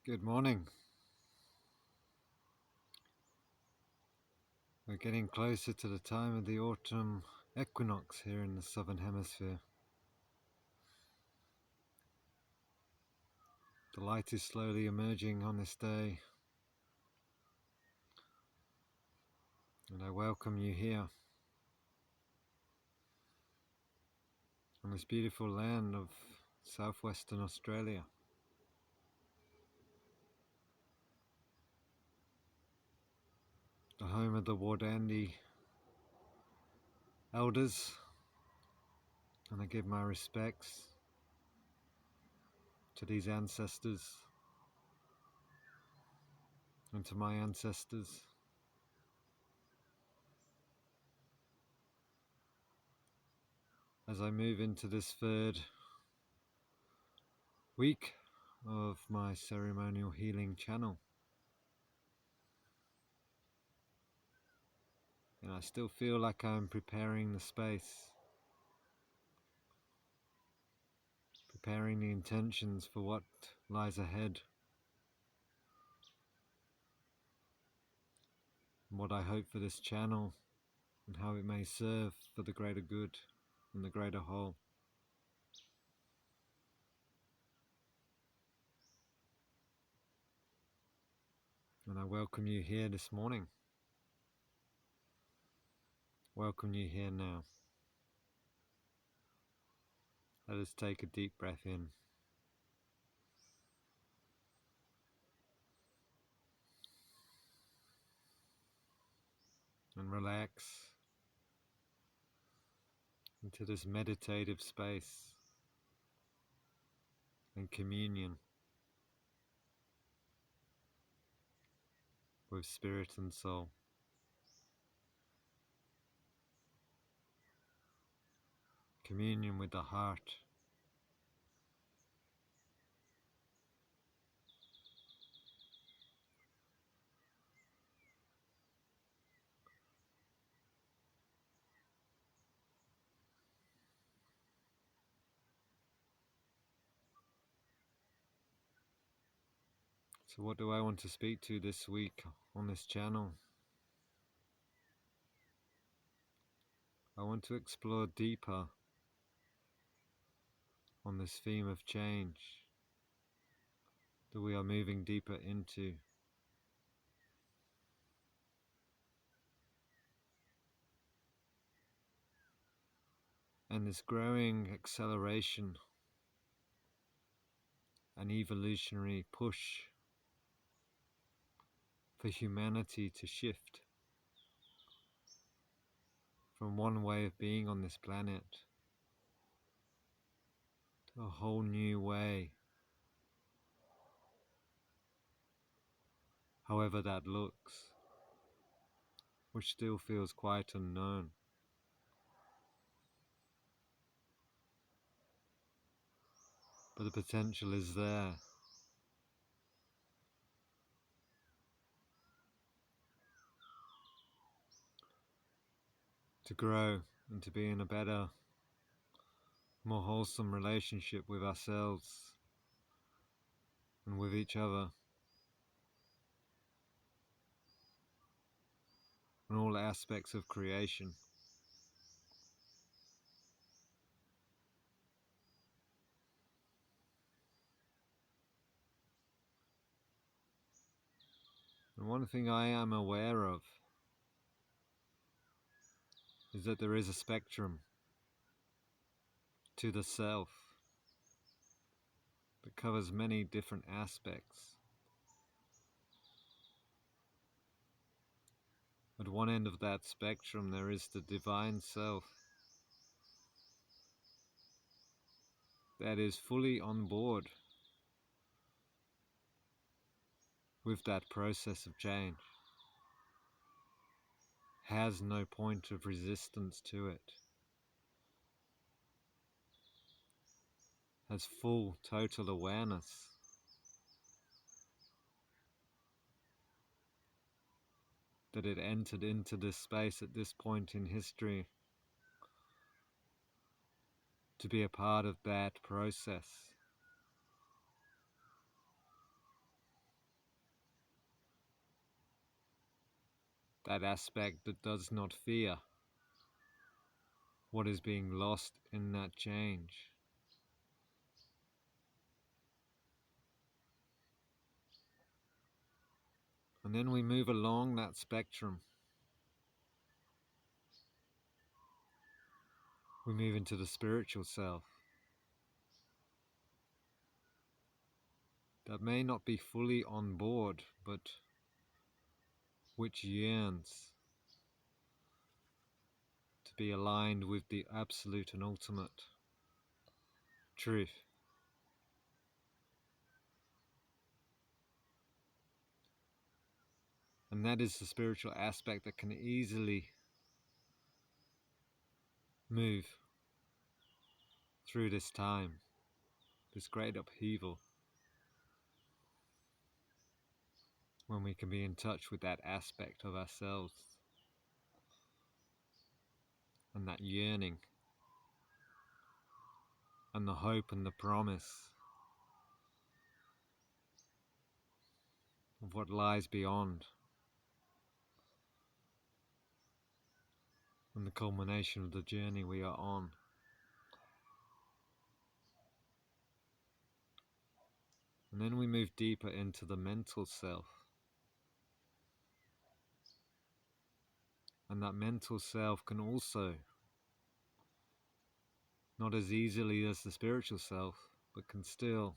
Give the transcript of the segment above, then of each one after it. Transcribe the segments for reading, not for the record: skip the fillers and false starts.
Good morning. We're getting closer to the time of the autumn equinox here in the southern hemisphere. The light is slowly emerging on this day, and I welcome you here on this beautiful land of southwestern Australia, the home of the Wardandi elders, and I give my respects to these ancestors and to my ancestors. As I move into this third week of my ceremonial healing channel, and I still feel like I'm preparing the space, preparing the intentions for what lies ahead, and what I hope for this channel, and how it may serve for the greater good and the greater whole. And I welcome you here this morning. Welcome you here now. Let us take a deep breath in. And relax into this meditative space and communion with spirit and soul. Communion with the heart. So what do I want to speak to this week on this channel? I want to explore deeper on this theme of change that we are moving deeper into. And this growing acceleration and evolutionary push for humanity to shift from one way of being on this planet to a whole new way, however that looks, which still feels quite unknown. But the potential is there. To grow and to be in a better, more wholesome relationship with ourselves and with each other, and all aspects of creation. And one thing I am aware of is that there is a spectrum to the self that covers many different aspects. At one end of that spectrum there is the divine self that is fully on board with that process of change, has no point of resistance to it, has full total awareness that it entered into this space at this point in history to be a part of that process. that aspect that does not fear what is being lost in that change. And then we move along that spectrum. We move into the spiritual self that may not be fully on board, but which yearns to be aligned with the absolute and ultimate truth. And that is the spiritual aspect that can easily move through this time, this great upheaval, when we can be in touch with that aspect of ourselves and that yearning and the hope and the promise of what lies beyond, and the culmination of the journey we are on. And then we move deeper into the mental self. And that mental self can also, not as easily as the spiritual self, but can still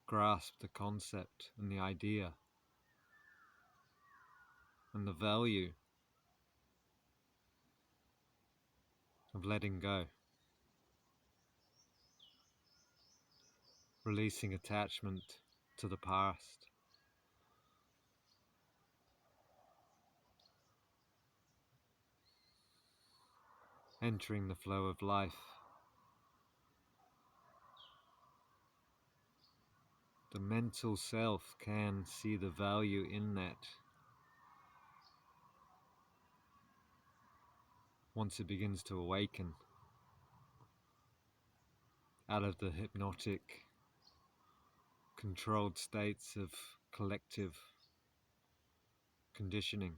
grasp the concept and the idea and the value of letting go, releasing attachment to the past, entering the flow of life. The mental self can see the value in that once it begins to awaken out of the hypnotic, controlled states of collective conditioning.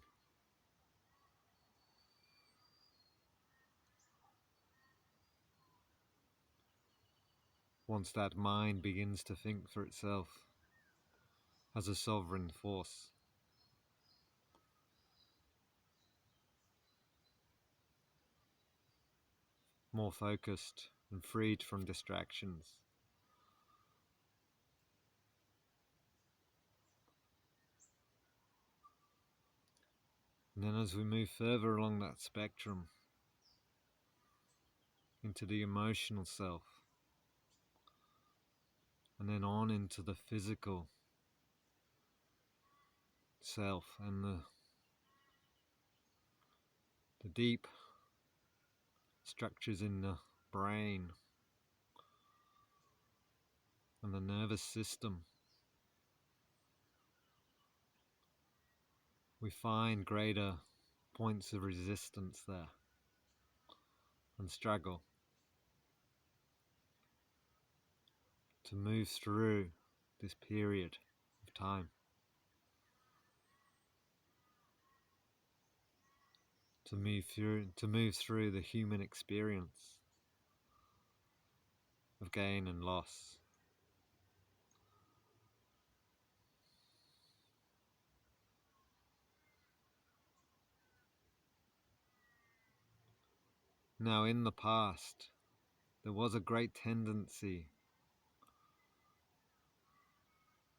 Once that mind begins to think for itself as a sovereign force. More focused and freed from distractions. And then as we move further along that spectrum into the emotional self, and then on into the physical self and the deep structures in the brain and the nervous system, we find greater points of resistance there and struggle to move through this period of time, to move through the human experience of gain and loss. Now, in the past, there was a great tendency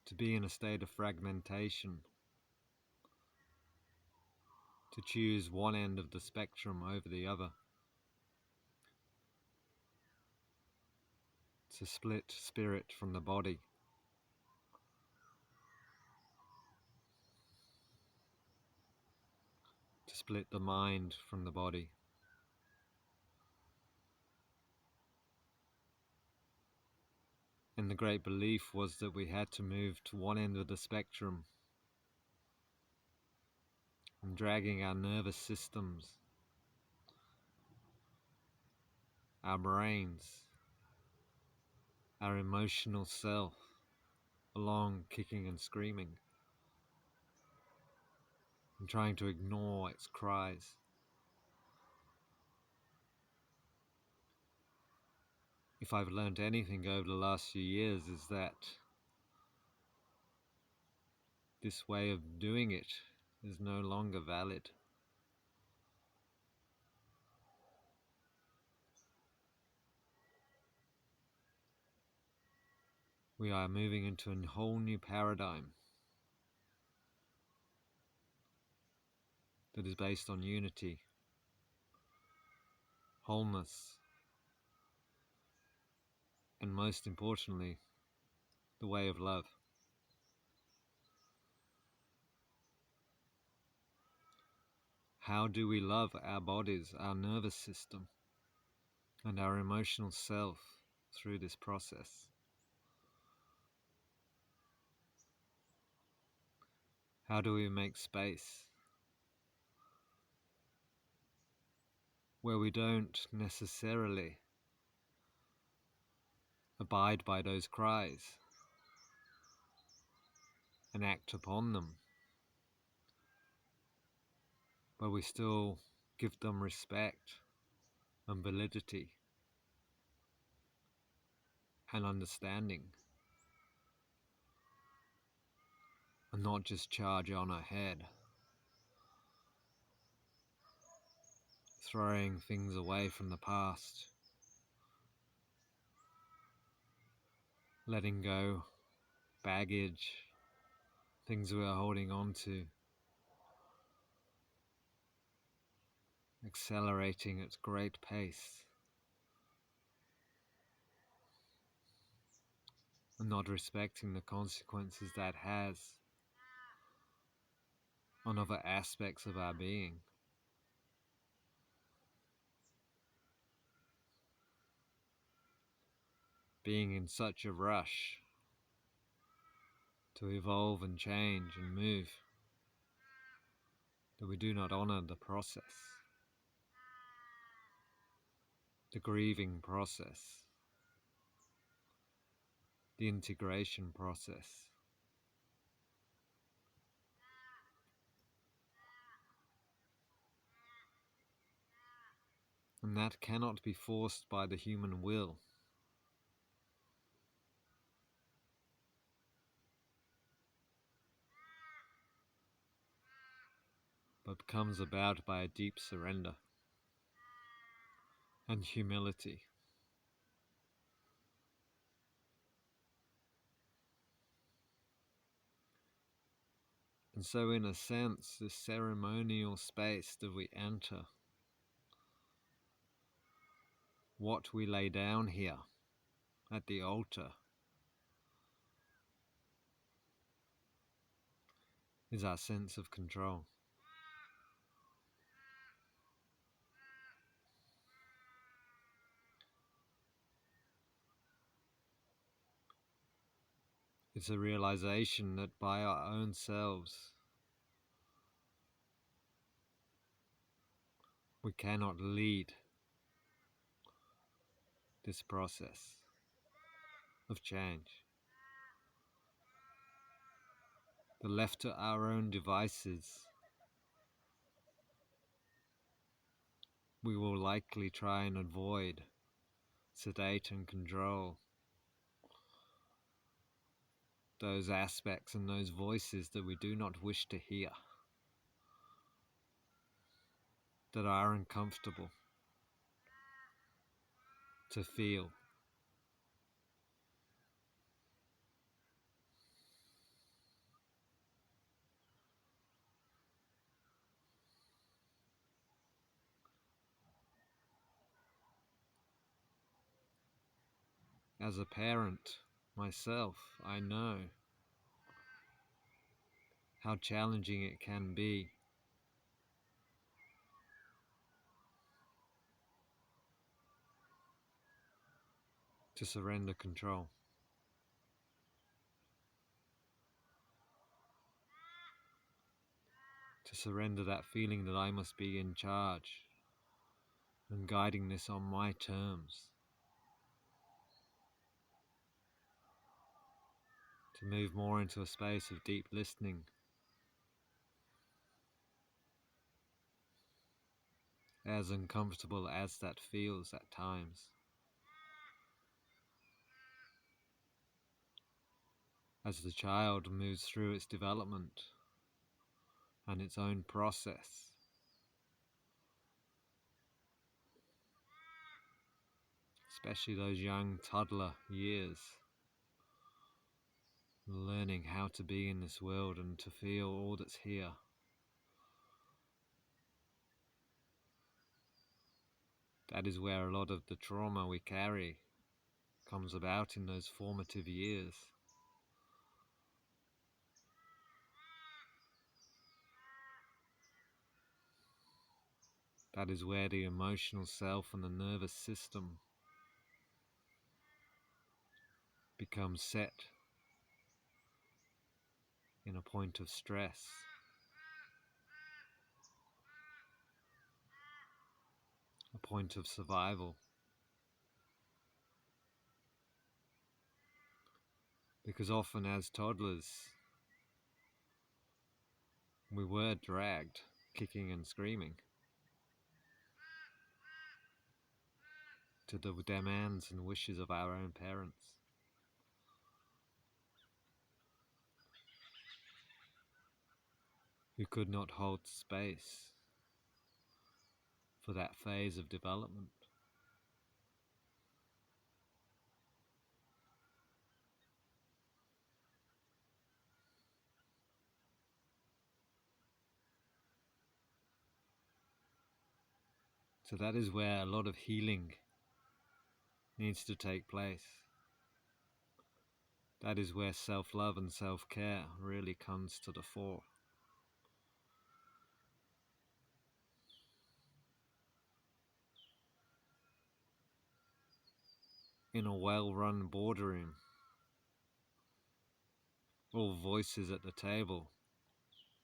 to be in a state of fragmentation, to choose one end of the spectrum over the other, to split spirit from the body, to split the mind from the body. And the great belief was that we had to move to one end of the spectrum, and dragging our nervous systems, our brains, our emotional self along, kicking and screaming. and trying to ignore its cries. If I've learned anything over the last few years, is that this way of doing it is no longer valid. We are moving into a whole new paradigm that is based on unity, wholeness, and most importantly, the way of love. How do we love our bodies, our nervous system, and our emotional self through this process? How do we make space where we don't necessarily abide by those cries and act upon them, but we still give them respect and validity and understanding, and not just charge on ahead, throwing things away from the past, letting go baggage, things we are holding on to, accelerating at great pace, and not respecting the consequences that has on other aspects of our being. Being in such a rush to evolve and change and move that we do not honor the process, the grieving process, the integration process. And that cannot be forced by the human will, but comes about by a deep surrender and humility. And so in a sense, the ceremonial space that we enter, what we lay down here at the altar, is our sense of control. It's a realization that by our own selves, we cannot lead this process of change. That left to our own devices, we will likely try and avoid, sedate and control those aspects and those voices that we do not wish to hear, that are uncomfortable to feel. As a parent myself, I know how challenging it can be to surrender control, to surrender that feeling that I must be in charge and guiding this on my terms, to move more into a space of deep listening as uncomfortable as that feels at times. As the child moves through its development and its own process, especially those young toddler years, learning how to be in this world and to feel all that's here. That is where a lot of the trauma we carry comes about in those formative years. That is where the emotional self and the nervous system become set in a point of stress. A point of survival. Because often as toddlers, we were dragged, kicking and screaming, to the demands and wishes of our own parents. Who could not hold space for that phase of development. So that is where a lot of healing needs to take place. That is where self-love and self-care really comes to the fore. In a well-run boardroom, all voices at the table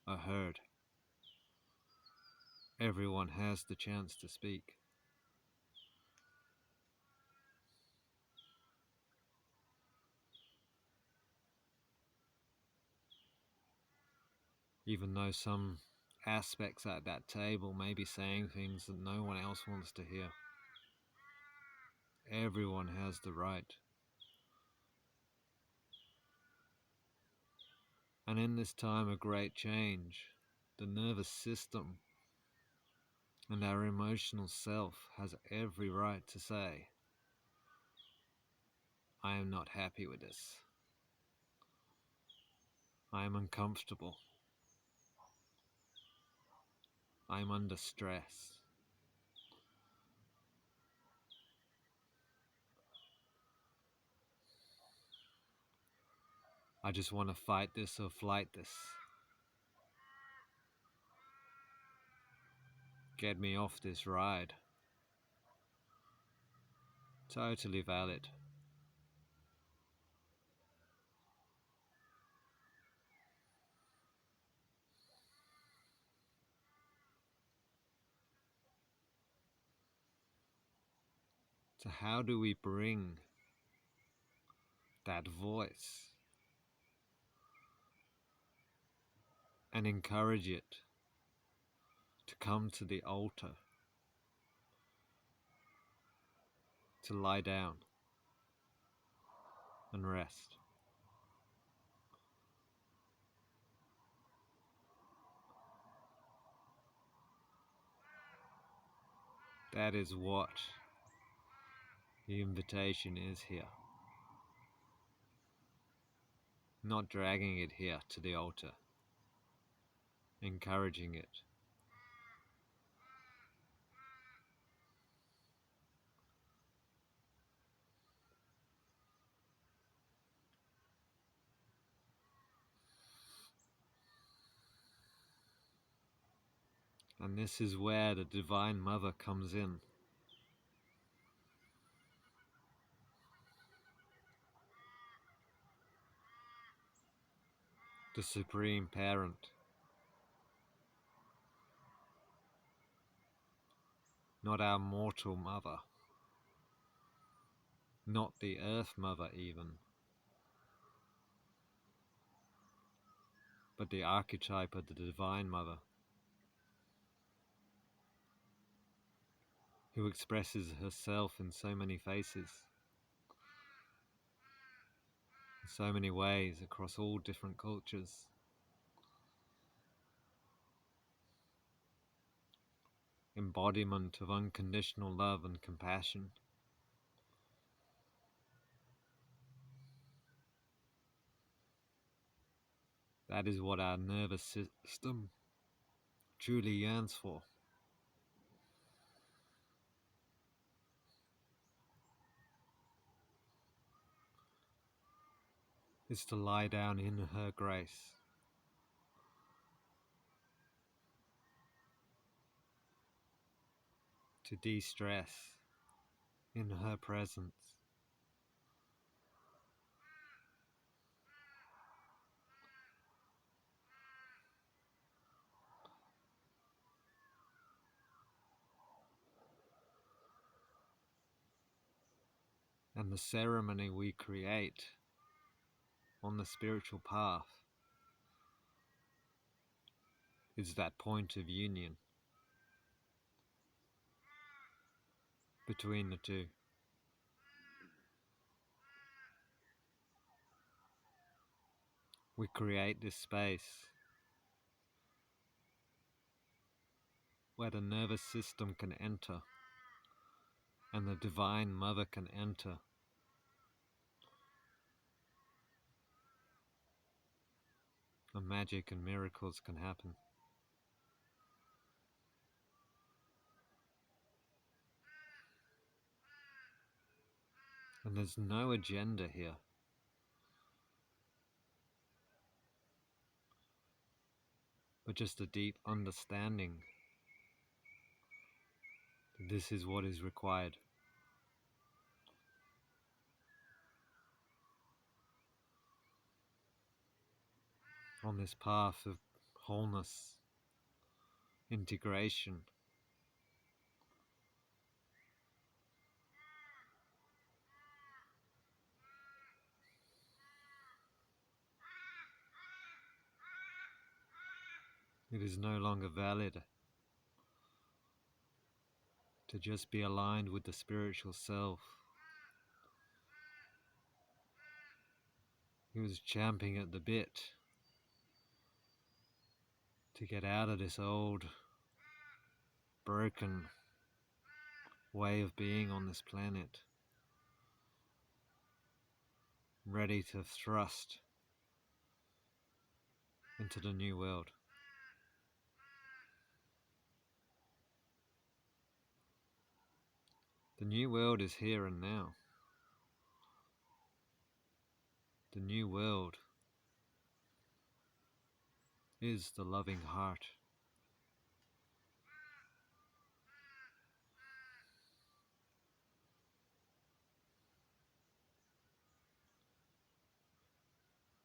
are heard. Everyone has the chance to speak. Even though some aspects at that table may be saying things that no one else wants to hear. Everyone has the right. And in this time of great change, the nervous system and our emotional self has every right to say, I am not happy with this. I am uncomfortable. I am under stress. I just want to fight this or flight this. Get me off this ride. Totally valid. So how do we bring that voice and encourage it to come to the altar, to lie down and rest? That is what the invitation is here. Not dragging it here to the altar, encouraging it. And this is where the Divine Mother comes in. The Supreme Parent. Not our mortal mother. Not the Earth Mother even. But the archetype of the Divine Mother. who expresses herself in so many faces, in so many ways across all different cultures. Embodiment of unconditional love and compassion. That is what our nervous system truly yearns for. Is to lie down in her grace. To de-stress in her presence. And the ceremony we create on the spiritual path is that point of union between the two. We create this space where the nervous system can enter and the Divine Mother can enter. And magic and miracles can happen. And there's no agenda here. But just a deep understanding that this is what is required. On this path of wholeness, integration, it is no longer valid to just be aligned with the spiritual self. He was champing at the bit to get out of this old, broken way of being on this planet, ready to thrust into the new world. The new world is here and now. The new world is the loving heart.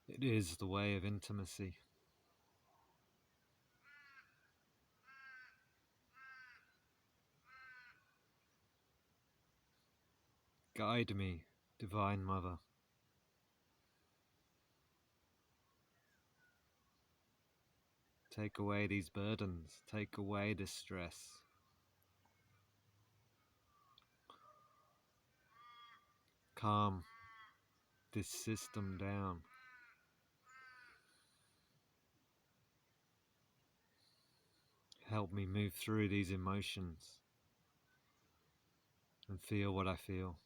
It is the way of intimacy. Guide me, Divine Mother. Take away these burdens, take away this stress. Calm this system down. Help me move through these emotions and feel what I feel.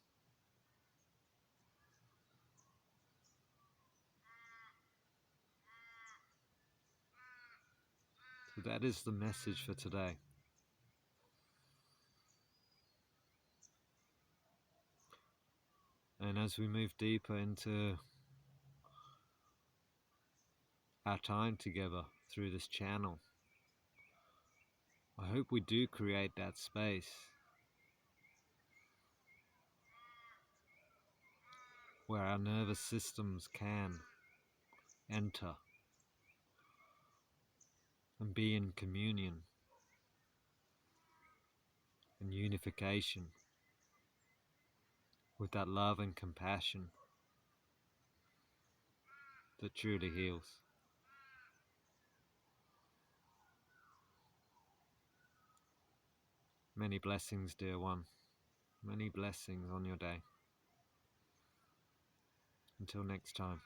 So that is the message for today. And as we move deeper into our time together through this channel, I hope we do create that space where our nervous systems can enter and be in communion and unification with that love and compassion that truly heals. Many blessings, dear one. Many blessings on your day. Until next time.